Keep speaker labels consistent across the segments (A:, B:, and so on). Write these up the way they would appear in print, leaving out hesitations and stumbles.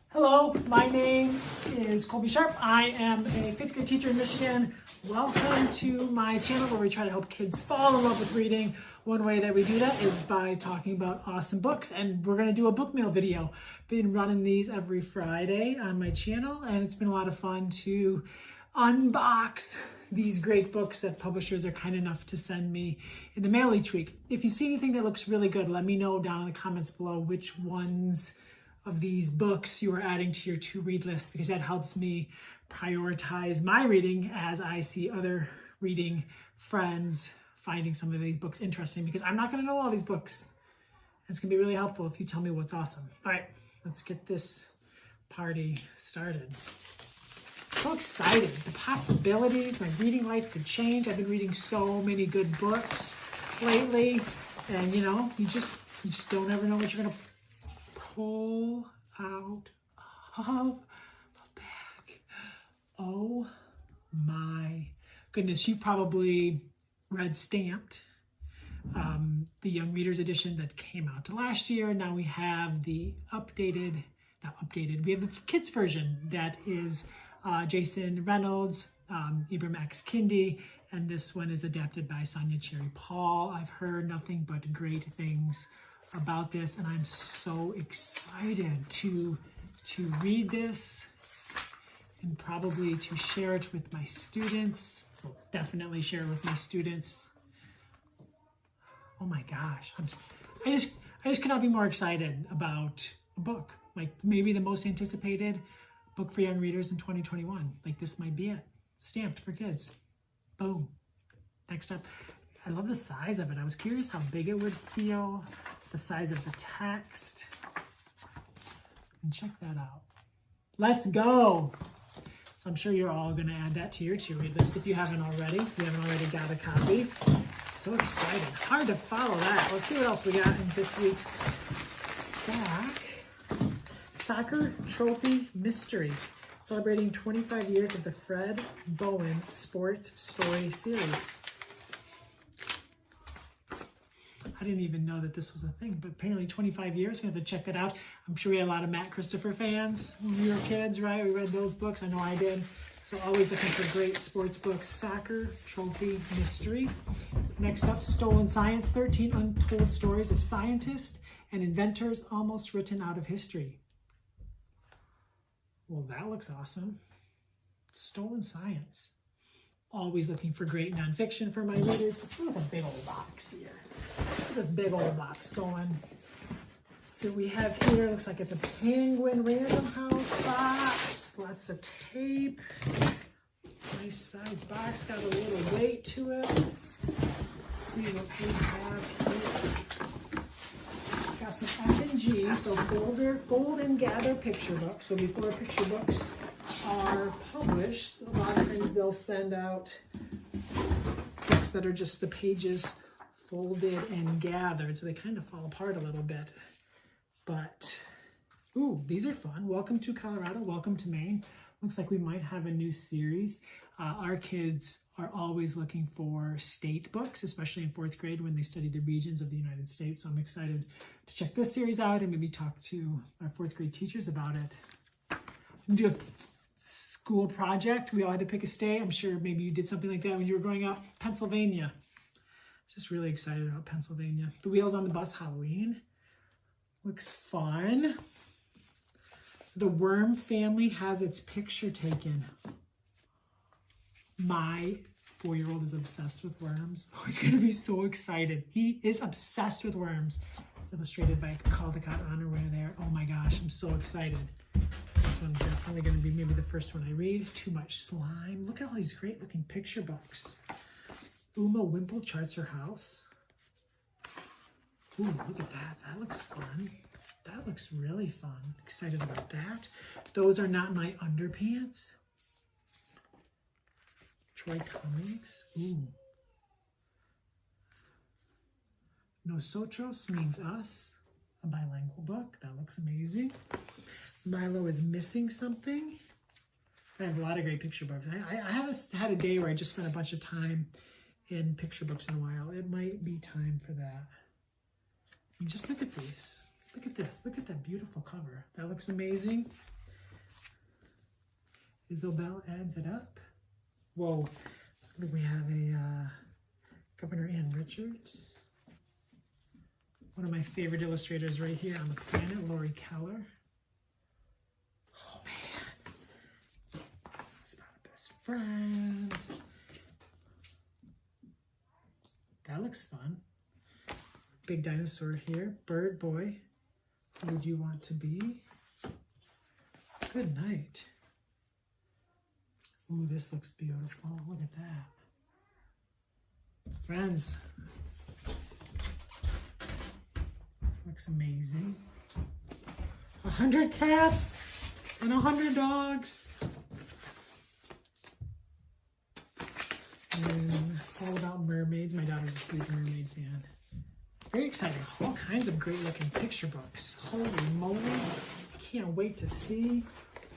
A: Hello, my name is Colby Sharp. I am a fifth grade teacher in Michigan. Welcome to my channel where we try to help kids fall in love with reading. One way that we do that is by talking about awesome books, and we're going to do a book mail video. Been running these every Friday on my channel, and it's been a lot of fun to unbox these great books that publishers are kind enough to send me in the mail each week. If you see anything that looks really good, let me know down in the comments below which ones of these books you are adding to your to-read list, because that helps me prioritize my reading as I see other reading friends finding some of these books interesting, because I'm not going to know all these books. It's going to be really helpful if you tell me what's awesome. All right, let's get this party started. So excited. The possibilities, my reading life could change. I've been reading so many good books lately, and you just don't ever know what you're going to pull out of the bag. Oh my goodness, you probably read Stamped, the Young Readers edition that came out last year. Now we have the we have the kids version that is Jason Reynolds, Ibram X. Kendi, and this one is adapted by Sonia Cherry Paul. I've heard nothing but great things about this, and I'm so excited to read this and probably to share it with my students. Well, definitely share it with my students. Oh my gosh, I just could not be more excited about a book, like maybe the most anticipated book for young readers in 2021. Like, this might be it. Stamped for kids. Boom. Next up, I love the size of it. I was curious how big it would feel, the size of the text. And check that out. Let's go. So I'm sure you're all going to add that to your to-read list if you haven't already. If you haven't already got a copy. So excited. Hard to follow that. Let's see what else we got in this week's stack. Soccer Trophy Mystery, celebrating 25 years of the Fred Bowen Sports Story series. I didn't even know that this was a thing, but apparently 25 years. I'm going to have to check that out. I'm sure we had a lot of Matt Christopher fans when we were kids, right? We read those books. I know I did. So always looking for great sports books. Soccer Trophy Mystery. Next up, Stolen Science, 13 Untold Stories of Scientists and Inventors Almost Written Out of History. Well, that looks awesome. Stolen Science. Always looking for great nonfiction for my readers. Let's go with a big old box here. Look at this big old box going. So we have here, looks like it's a Penguin Random House box. Lots of tape. Nice size box. Got a little weight to it. Let's see what we have here. Got some F&G, so fold and gather picture books. So before picture books are published, a lot of times they'll send out books that are just the pages folded and gathered, so they kind of fall apart a little bit. But, ooh, these are fun. Welcome to Colorado, welcome to Maine. Looks like we might have a new series. Our kids are always looking for state books, especially in fourth grade when they study the regions of the United States. So I'm excited to check this series out and maybe talk to our fourth grade teachers about it. I'm gonna do a school project. We all had to pick a state. I'm sure maybe you did something like that when you were growing up. Pennsylvania. Just really excited about Pennsylvania. The Wheels on the Bus Halloween. Looks fun. The Worm Family has its picture taken. My 4-year-old is obsessed with worms. Oh, he's going to be so excited. He is obsessed with worms. Illustrated by Caldecott Honorware there. Oh my gosh, I'm so excited. This one's definitely going to be maybe the first one I read. Too Much Slime. Look at all these great looking picture books. Uma Wimple Charts Her House. Ooh, look at that. That looks fun. That looks really fun. Excited about that. Those Are Not My Underpants. Troy Cummings. Ooh. Nosotros Means Us, a bilingual book. That looks amazing. Milo Is Missing Something. I have a lot of great picture books. I haven't had a day where I just spent a bunch of time in picture books in a while. It might be time for that. I mean, just look at these. Look at this. Look at that beautiful cover. That looks amazing. Isobel adds it up. Whoa. We have a Governor Ann Richards. One of my favorite illustrators right here on the planet, Lori Keller. Oh man. It's about a best friend. That looks fun. Big dinosaur here. Bird boy. Who would you want to be? Good night. Ooh, this looks beautiful. Look at that. Friends. Looks amazing. 100 cats and 100 dogs. And all about mermaids. My daughter's a huge mermaid fan. Very exciting. All kinds of great looking picture books. Holy moly. Can't wait to see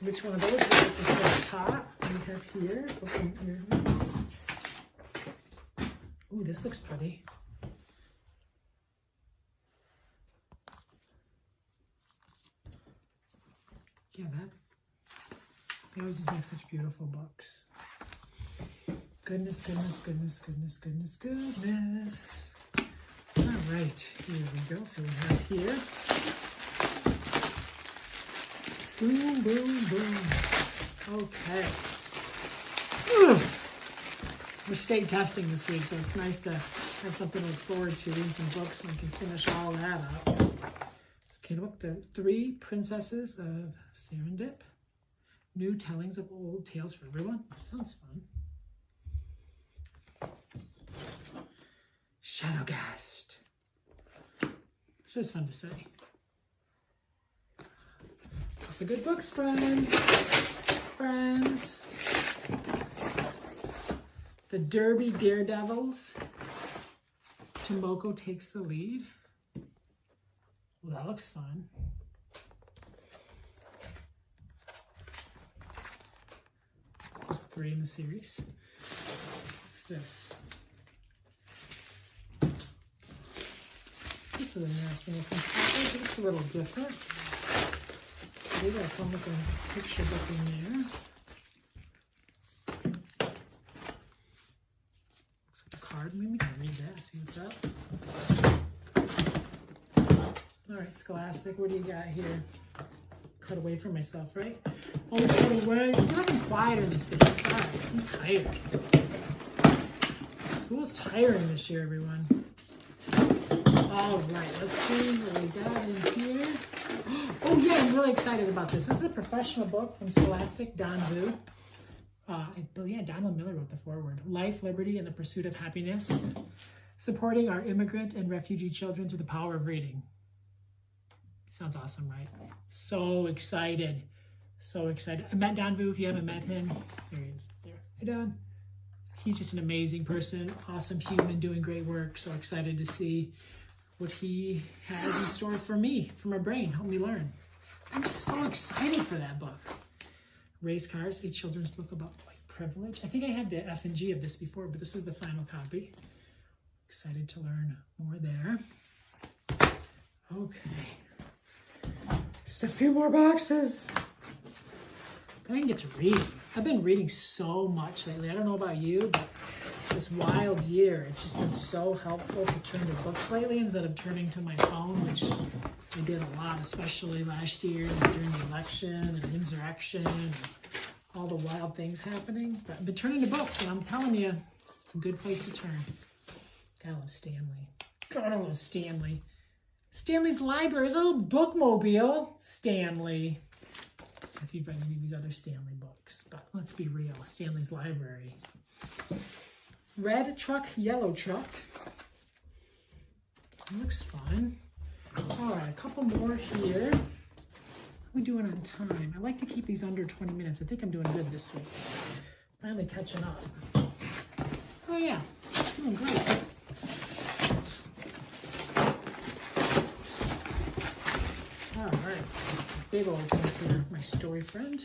A: which one of those is at the top. We have here Book and Earrings. Ooh, this looks pretty. Yeah, they always just make such beautiful books. Goodness, goodness, goodness, goodness, goodness, goodness. All right, here we go. So we have here. Boom, boom, boom. Okay. Ugh. We're state testing this week, so it's nice to have something to look forward to, reading some books when we can finish all that up. Okay, look, the 3 Princesses of Serendip. New tellings of old tales for everyone. Sounds fun. Shadowghast. It's just fun to say. Lots of good books, friends. The Derby Daredevils. Tomoko takes the lead. Well, that looks fun. Three in the series. What's this? This is an interesting looking package. It's a little different. They got a fun looking picture book in there. Looks like a card. Maybe we can read that, see what's up. All right, Scholastic, what do you got here? Cut away from myself, right? Always cut away. I'm nothing quieter these days. Sorry, I'm tired. School's tiring this year, everyone. All right, let's see what we got in here. Oh yeah, I'm really excited about this. This is a professional book from Scholastic, Don Vu. Donald Miller wrote the foreword. Life, Liberty, and the Pursuit of Happiness. Supporting our immigrant and refugee children through the power of reading. Sounds awesome, right? So excited. So excited. I met Don Vu. If you haven't met him, there he is. There. Hey, Don. He's just an amazing person, awesome human, doing great work. So excited to see what he has in store for me, for my brain, help me learn. I'm just so excited for that book. Race Cars, a children's book about white privilege. I think I had the F and G of this before, but this is the final copy. Excited to learn more there. Okay. Just a few more boxes. Then I can get to read. I've been reading so much lately. I don't know about you, but this wild year, it's just been so helpful to turn to books lately instead of turning to my phone, which I did a lot, especially last year during the election and insurrection and all the wild things happening. But I've been turning to books, and I'm telling you, it's a good place to turn. Gotta love Stanley. Gotta love Stanley. Stanley's Library is a little bookmobile. Stanley. If you've read any of these other Stanley books, but let's be real, Stanley's Library. Red truck, yellow truck. Looks fun. All right, a couple more here. How are we doing on time? I like to keep these under 20 minutes. I think I'm doing good this week. Finally catching up. Oh yeah, doing great. All right, big old ones here. My story friend.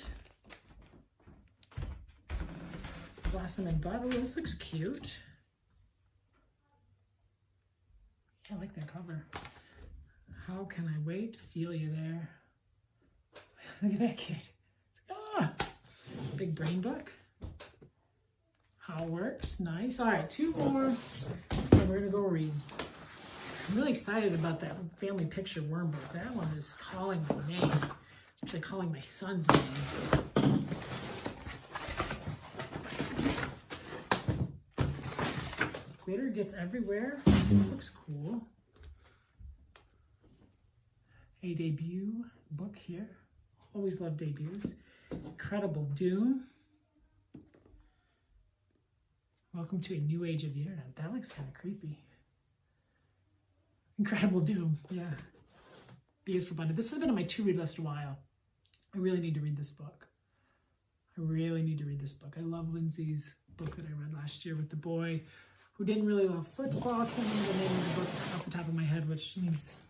A: Blossom and Bud. Oh, this looks cute. Yeah, I like that cover. How can I wait to feel you there? Look at that kid. Ah, big brain book. How it works, nice. All right, 2 more, and we're gonna go read. I'm really excited about that family picture worm book. That one is calling my name. Actually calling my son's name. Glitter gets everywhere. Looks cool. A debut book here. Always love debuts. Incredible Doom. Welcome to a new age of the internet. That looks kind of creepy. Incredible Doom, yeah. B is for Bundle. This has been on my to-read list a while. I really need to read this book. I really need to read this book. I love Lindsay's book that I read last year with the boy who didn't really love football. I can't remember the name of the book off the top of my head, which means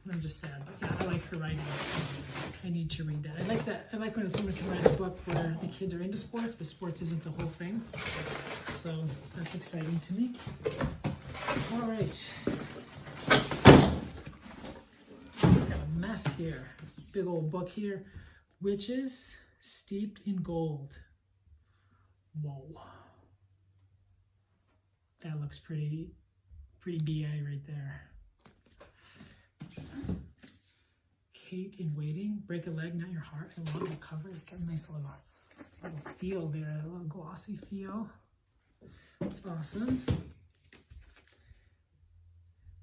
A: I'm just sad. But yeah, I like her writing. So I need to read that. I like that. I like when someone can write a book where the kids are into sports, but sports isn't the whole thing. So that's exciting to me. All right. Got a mess here. Big old book here. Witches Steeped in Gold. Whoa. That looks pretty BA right there. Kate in Waiting. Break a Leg, Not Your Heart. I love the cover. It's got a nice little feel there, a little glossy feel. That's awesome.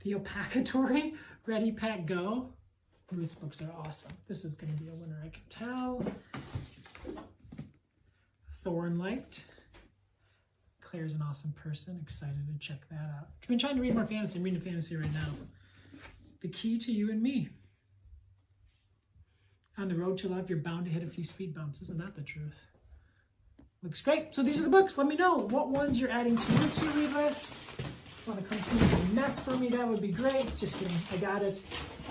A: The Opacatory, Ready, Pack, Go. These books are awesome. This is going to be a winner, I can tell. Thornlight. Claire's an awesome person. Excited to check that out. I've been trying to read more fantasy. I'm reading fantasy right now. The Key to You and Me. On the road to love, you're bound to hit a few speed bumps. Isn't that the truth? Looks great. So these are the books. Let me know what ones you're adding to your to-read list. If you want to come through the mess for me, that would be great. Just kidding. I got it.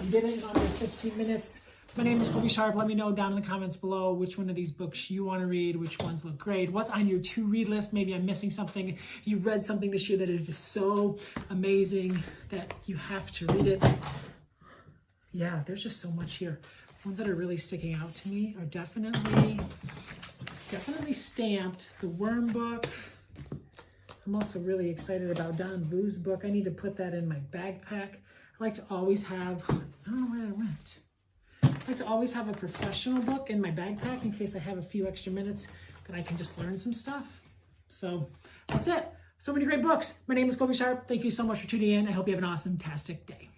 A: I did it in under 15 minutes. My name is Colby Sharp. Let me know down in the comments below which one of these books you want to read, which ones look great, what's on your to-read list. Maybe I'm missing something. You've read something this year that is just so amazing that you have to read it. Yeah, there's just so much here. Ones that are really sticking out to me are definitely Stamped, the Worm book. I'm also really excited about Don Vu's book. I need to put that in my backpack. I like to always have, I don't know where I went. I like to always have a professional book in my backpack in case I have a few extra minutes that I can just learn some stuff. So that's it. So many great books. My name is Colby Sharp. Thank you so much for tuning in. I hope you have an awesome-tastic day.